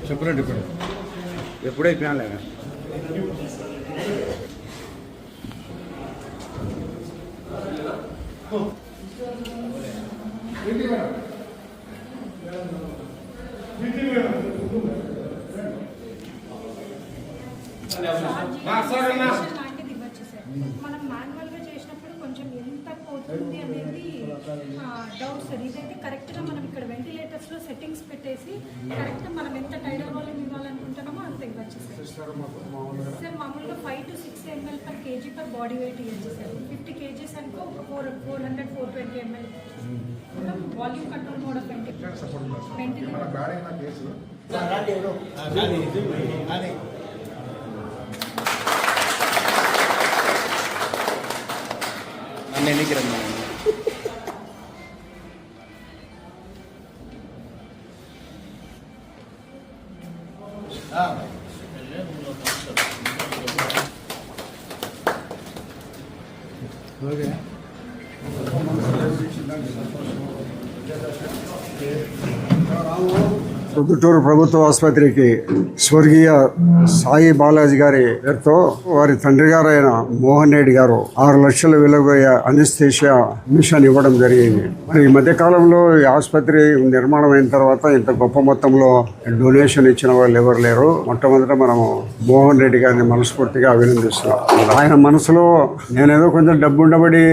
చెప్పులండి ఇప్పుడు ఎప్పుడైపోయాను లేదా మనం మాన్యువల్గా చేసినప్పుడు కొంచెం ఎంత పోతుంది అనేది డౌట్ సార్. ఇదైతే కరెక్ట్గా మనం ఇక్కడ వెంటిలేటర్స్లో సెట్టింగ్స్ పెట్టేసి కరెక్ట్గా మనం ఎంత టైడర్ వాల్యూమ్ ఇవ్వాలనుకుంటున్నామో అంత ఇవ్వచ్చు సార్. సార్ మామూలుగా 5 to 6 ml per kg per body weight ఇవ్వచ్చు సార్. 50 kgs అనుకో 420 ml. Volume control mode of నన్ను ఎన్నికి రమ్మా ఓకే ప్రొద్దుటూరు ప్రభుత్వ ఆసుపత్రికి స్వర్గీయ సాయి బాలాజీ గారి పేరుతో వారి తండ్రి గారు అయిన మోహన్ రెడ్డి గారు 6 లక్షల విలువయ్యే అనస్థీషియా మిషన్ ఇవ్వడం జరిగింది. మరి ఈ మధ్యకాలంలో ఈ ఆసుపత్రి నిర్మాణం అయిన తర్వాత ఇంత గొప్ప మొత్తంలో డొనేషన్ ఇచ్చిన వాళ్ళు ఎవరు లేరు. మొట్టమొదట మనము మోహన్ రెడ్డి గారిని మనస్ఫూర్తిగా అభినందిస్తున్నాం. ఆయన మనసులో నేనేదో కొంచెం డబ్బు ఉండబడి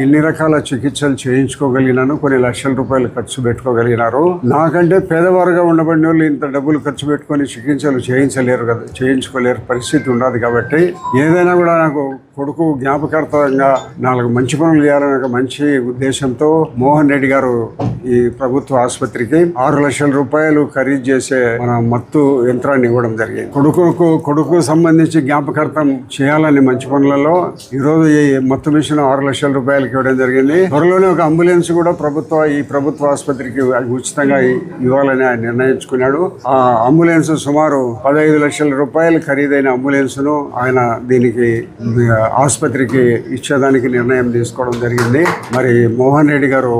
ఇన్ని రకాల చికిత్సలు చేయించుకోగలిగినాను, కొన్ని లక్షల రూపాయలు ఖర్చు పెట్టుకోగలిగినారు. నాకంటే పేదవారుగా ఉండబడిన వాళ్ళు ఇంత డబ్బులు ఖర్చు పెట్టుకొని చికిత్సలు చేయించుకోలేరు పరిస్థితి ఉండదు. కాబట్టి ఏదైనా కూడా నాకు కొడుకు జ్ఞాపకార్థంగా 4 మంచి పనులు చేయాలనే ఒక మంచి ఉద్దేశంతో మోహన్ రెడ్డి గారు ఈ ప్రభుత్వ ఆసుపత్రికి 6 లక్షల రూపాయలు ఖరీదు చేసే మన మత్తు యంత్రాన్ని ఇవ్వడం జరిగింది. కొడుకు సంబంధించి జ్ఞాపకార్థం చేయాలని మంచి పనులలో ఈరోజు ఈ మత్తు మిషన్ 6 లక్షల రూపాయలకి ఇవ్వడం జరిగింది. త్వరలోనే ఒక అంబులెన్స్ కూడా ఈ ప్రభుత్వ ఆసుపత్రికి ఉచితంగా ఇవ్వాలని ఆయన నిర్ణయించుకున్నాడు. ఆ అంబులెన్స్ సుమారు 15 లక్షల రూపాయలు ఖరీదైన అంబులెన్స్ ను ఆయన దీనికి ఆసుపత్రికి ఇచ్చేదానికి నిర్ణయం తీసుకోవడం జరిగింది. మరి మోహన్ రెడ్డి గారు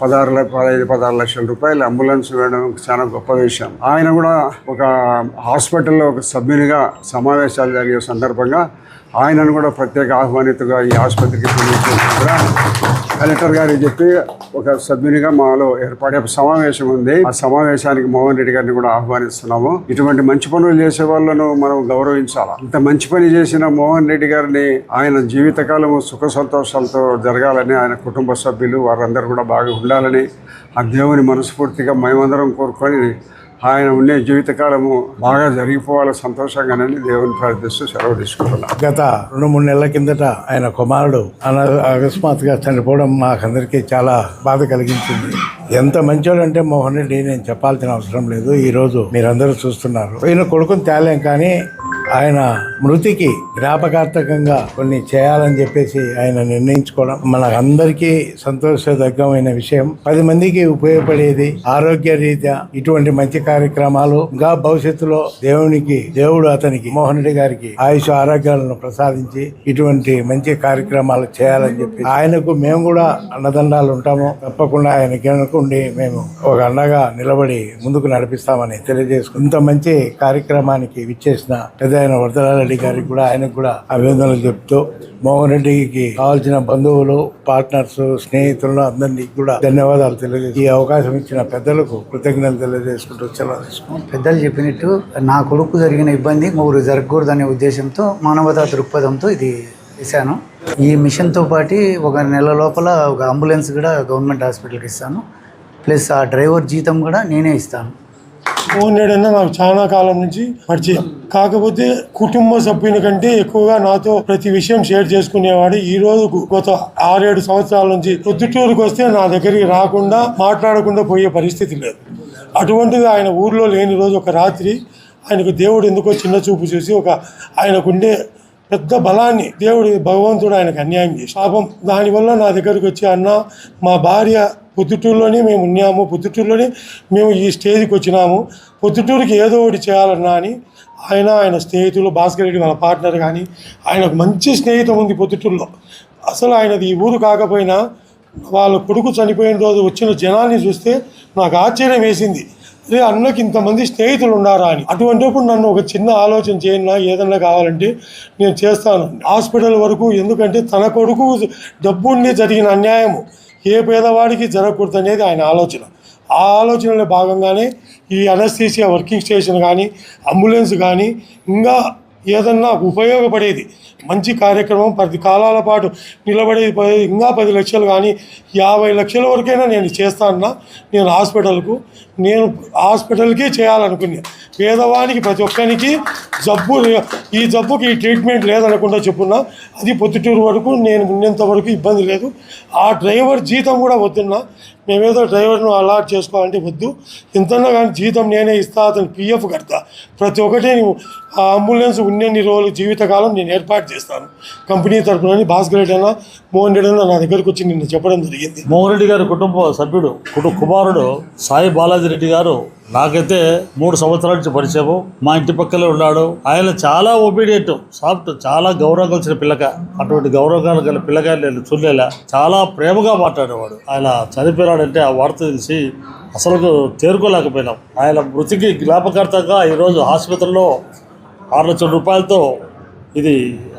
16 లక్షల రూపాయలు అంబులెన్స్ వేయడం చాలా గొప్ప విషయం. ఆయన కూడా ఒక హాస్పిటల్లో ఒక సభ్యునిగా సమావేశాలు జరిగే సందర్భంగా ఆయనను కూడా ప్రత్యేక ఆహ్వానితుగా ఈ ఆసుపత్రికి కూడా కలెక్టర్ గారికి చెప్పి ఒక సభ్యునిగా మాలో ఏర్పడే సమావేశం ఉంది. ఆ సమావేశానికి మోహన్ రెడ్డి గారిని కూడా ఆహ్వానిస్తున్నాము. ఇటువంటి మంచి పనులు చేసే వాళ్ళను మనం గౌరవించాలి. ఇంత మంచి పని చేసిన మోహన్ రెడ్డి గారిని ఆయన జీవితకాలము సుఖ సంతోషాలతో జరగాలని, ఆయన కుటుంబ సభ్యులు వారందరూ కూడా బాగా ఉండాలని ఆ దేవుని మనస్ఫూర్తిగా మేమందరం కోరుకొని ఆయన ఉండే జీవితకాలము బాగా జరిగిపోవాలి సంతోషంగానని దేవుని ప్రార్థిస్తూ సెలవు తీసుకుంటున్నాం. గత 2-3 నెలల కిందట ఆయన కుమారుడు అకస్మాత్తుగా చనిపోవడం మాకందరికీ చాలా బాధ కలిగించింది. ఎంత మంచోడు అంటే మోహన్ రెడ్డి నేను చెప్పాల్సిన అవసరం లేదు. ఈరోజు మీరందరూ చూస్తున్నారు. ఈయన కొడుకుని తేలేం, కానీ ఆయన మృతికి జ్ఞాపకార్థకంగా కొన్ని చేయాలని చెప్పేసి ఆయన నిర్ణయించుకోవడం మన అందరికీ సంతోషదగ్గమైన విషయం. 10 మందికి ఉపయోగపడేది. ఆరోగ్య రీత్యా ఇటువంటి మంచి కార్యక్రమాలు ఇంకా భవిష్యత్తులో దేవుడు అతనికి మోహన్ రెడ్డి గారికి ఆయుష్ ఆరోగ్యాలను ప్రసాదించి ఇటువంటి మంచి కార్యక్రమాలు చేయాలని చెప్పి ఆయనకు మేము కూడా అండదండాలు ఉంటాము. తప్పకుండా ఆయనకి ఉండి మేము ఒక అండగా నిలబడి ముందుకు నడిపిస్తామని తెలియజేసుకుంటాం. ఇంత మంచి కార్యక్రమానికి విచ్చేసిన పెద్దయిన వరదరారెడ్డి గారికి కూడా ఆయనకు కూడా అభినందనలు చెప్తూ మోహన్ రెడ్డికి కావాల్సిన బంధువులు, పార్ట్నర్స్, స్నేహితులను అందరినీ కూడా ధన్యవాదాలు తెలియజేసి ఈ అవకాశం ఇచ్చిన పెద్దలకు కృతజ్ఞతలు తెలియజేసుకుంటూ సెలవు తీసుకున్నాం. పెద్దలు చెప్పినట్టు నా కొడుకు జరిగిన ఇబ్బంది ముగ్గురు జరగకూడదనే ఉద్దేశంతో మానవతా దృక్పథంతో ఇది చేశాను. ఈ మిషన్తో పాటు ఒక నెల లోపల ఒక అంబులెన్స్ కూడా గవర్నమెంట్ హాస్పిటల్కి ఇస్తాను. ప్లస్ ఆ డ్రైవర్ జీతం కూడా నేనే ఇస్తాను. మోహన్ రెడ్డి అన్న నాకు చాలా కాలం నుంచి పరిచయం. కాకపోతే కుటుంబ సభ్యుల కంటే ఎక్కువగా నాతో ప్రతి విషయం షేర్ చేసుకునేవాడు. ఈ రోజు గత 6-7 సంవత్సరాల నుంచి ప్రొద్దుటూరుకు వస్తే నా దగ్గరికి రాకుండా మాట్లాడకుండా పోయే పరిస్థితి లేదు. అటువంటిది ఆయన ఊర్లో లేని రోజు ఒక రాత్రి ఆయనకు దేవుడు ఎందుకో చిన్న చూపు చూసి ఆయనకుండే పెద్ద బలాన్ని భగవంతుడు ఆయనకు అన్యాయం చేసి పాపం దానివల్ల నా దగ్గరికి వచ్చి అన్న మా భార్య పొద్దుటూరులోనే మేము ఉన్నాము, పొద్దుటూరులోనే మేము ఈ స్టేజ్కి వచ్చినాము, పొద్దుటూరుకి ఏదో ఒకటి చేయాలన్నా అని ఆయన స్నేహితులు భాస్కర్ రెడ్డి వాళ్ళ పార్ట్నర్ కానీ ఆయనకు మంచి స్నేహితం ఉంది పొద్దుటూరులో. అసలు ఆయనది ఈ ఊరు కాకపోయినా వాళ్ళ కొడుకు చనిపోయిన రోజు వచ్చిన జనాల్ని చూస్తే నాకు ఆశ్చర్యం వేసింది. అదే అన్నకి ఇంతమంది స్నేహితులు ఉన్నారా అని. అటువంటిప్పుడు నన్ను ఒక చిన్న ఆలోచన చేయన్నా ఏదన్నా కావాలంటే నేను చేస్తాను హాస్పిటల్ వరకు. ఎందుకంటే తన కొడుకు డబ్బుండి జరిగిన అన్యాయము ఏ పేదవాడికి జరగకూడదు అనేది ఆయన ఆలోచన. ఆ ఆలోచనలో భాగంగానే ఈ అనస్థీసియా వర్కింగ్ స్టేషన్ కానీ అంబులెన్స్ కానీ ఇంకా ఏదన్నా ఉపయోగపడేది మంచి కార్యక్రమం 10 కాలాల పాటు నిలబడేది ఇంకా 10 లక్షలు కానీ 50 లక్షల వరకైనా నేను చేస్తానన్నా. నేను హాస్పిటల్కే చేయాలనుకున్నా. పేదవానికి ప్రతి ఒక్కరికి ఈ జబ్బుకి ఈ ట్రీట్మెంట్ లేదనకుండా చెప్పున్నా. అది పొద్దుటూరు వరకు నేను ఉన్నంత వరకు ఇబ్బంది లేదు. ఆ డ్రైవర్ జీతం కూడా వద్దున్నా. మేమేదో డ్రైవర్ను అలాట్ చేసుకోవాలంటే వద్దు. ఎంతన్నా కానీ జీతం నేనే ఇస్తా, అతను పిఎఫ్ కడతా. ప్రతి ఒక్కటి ఆ అంబులెన్స్ ఉన్నన్ని రోజులు జీవితకాలం నేను ఏర్పాటు చేస్తాను కంపెనీ తరఫున. భాస్కర్ రెడ్డి అన్న, మోహన్ రెడ్డి అన్న నా దగ్గరకు వచ్చి నిన్న చెప్పడం జరిగింది. మోహన్ రెడ్డి గారి కుటుంబ సభ్యుడు కుమారుడు సాయి బాలాజీ రెడ్డి గారు నాకైతే 3 సంవత్సరాల నుంచి పరిచయము. మా ఇంటి పక్కనే ఉన్నాడు. ఆయన చాలా ఒబీడియంట్, సాఫ్ట్, చాలా గౌరవం కలిసిన పిల్లక. అటువంటి గౌరవం గల పిల్లగా నేను చూడలేలా. చాలా ప్రేమగా మాట్లాడేవాడు. ఆయన చనిపోయాడంటే ఆ వార్త తెలిసి అసలు తేరుకోలేకపోయినాం. ఆయన మృతికి జ్ఞాపకార్థంగా ఈరోజు ఆసుపత్రిలో 6 లక్షల రూపాయలతో ఇది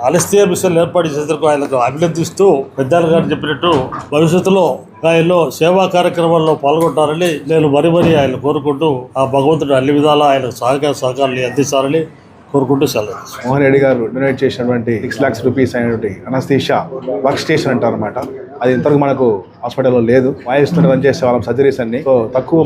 అనస్థీసియా మిషన్ ఏర్పాటు చేసేందుకు ఆయనకు అభినందిస్తూ పెద్దలు గారు చెప్పినట్టు భవిష్యత్తులో ఆయనలో సేవా కార్యక్రమాల్లో పాల్గొంటారని నేను మరీ ఆయన కోరుకుంటూ ఆ భగవంతుడు అన్ని విధాలా ఆయన సహకారాన్ని అందిస్తారని కోరుకుంటూ సెలవు. మోహన్ రెడ్డి గారు డొనేట్ చేసినటువంటి 6 lakhs రూపీస్ అయినటువంటి అనస్థీషియా వర్క్ స్టేషన్ అంటారు అనమాట. అది ఇంతవరకు మనకు హాస్పిటల్లో లేదు. వాయిస్ రన్ చేసే వాళ్ళం సర్జరీస్ అన్ని తక్కువ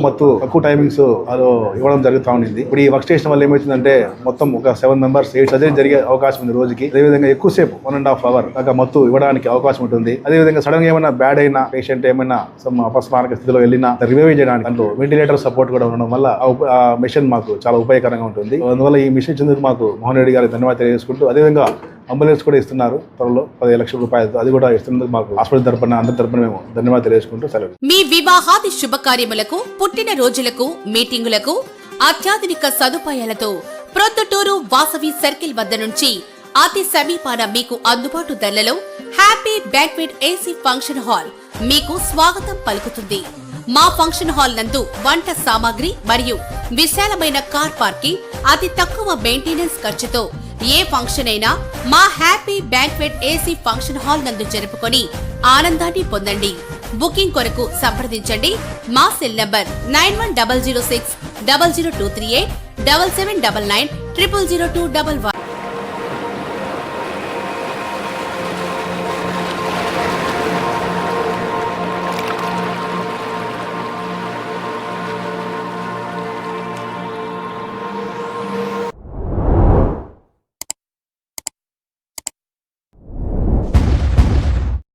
టైమింగ్స్ అది ఇవ్వడం జరుగుతూ ఉంది. ఇప్పుడు ఈ వర్క్ స్టేషన్ వల్ల ఏమవుతుందంటే మొత్తం ఒక 7 members 8 సర్జరీ జరిగే అవకాశం ఉంది రోజుకి. అదేవిధంగా ఎక్కువసేపు 1.5 hour దాకా మత్తు ఇవ్వడానికి అవకాశం ఉంటుంది. అదేవిధంగా సడన్ గా ఏమైనా బ్యాడ్ అయినా పేషెంట్ ఏమైనా అపస్మారక స్థితిలో వెళ్ళినా రివైవ్ చేయడానికి దాంట్లో వెంటిలేటర్ సపోర్ట్ కూడా ఉండడం వల్ల ఆ మిషన్ మాకు చాలా ఉపయోగకరంగా ఉంటుంది. అందువల్ల ఈ మిషన్ చెందుకు మాకు మోహన్ రెడ్డి గారికి ధన్యవాదాలు తెలియజేసుకుంటూ, అదేవిధంగా అంబులెన్స్ కూడా ఇస్తున్నారు త్వరలో 15 లక్షల రూపాయలు. అది కూడా ఇస్తున్నందుకు మాకు హాస్పిటల్ తరపున అందరి తరపున మేము ధన్యవాదాలు తెలియజేసుకుంటూ సెలవు. మీ వివాహాది శుభకార్యములకు, పుట్టిన రోజులకు, మీటింగులకు అత్యాధునిక సదుపాయాలతో ప్రొద్దుటూరు వాసవి సర్కిల్ వద్ద నుంచి అతి సమీపాన మీకు అందుబాటు ధరలలో happy banquet AC function hall మీకు స్వాగతం పలుకుతుంది. మా ఫంక్షన్ హాల్ నందు వంట సామాగ్రి మరియు విశాలమైన కార్ పార్కింగ్, అతి తక్కువ మెయింటెనెన్స్ ఖర్చుతో ఏ ఫంక్షన్ అయినా మా happy banquet AC function hall నందు జరుపుకొని ఆనందాన్ని పొందండి. బుకింగ్ కొరకు సంప్రదించండి. మా సెల్ నంబర్ 9100600238 7799 000211.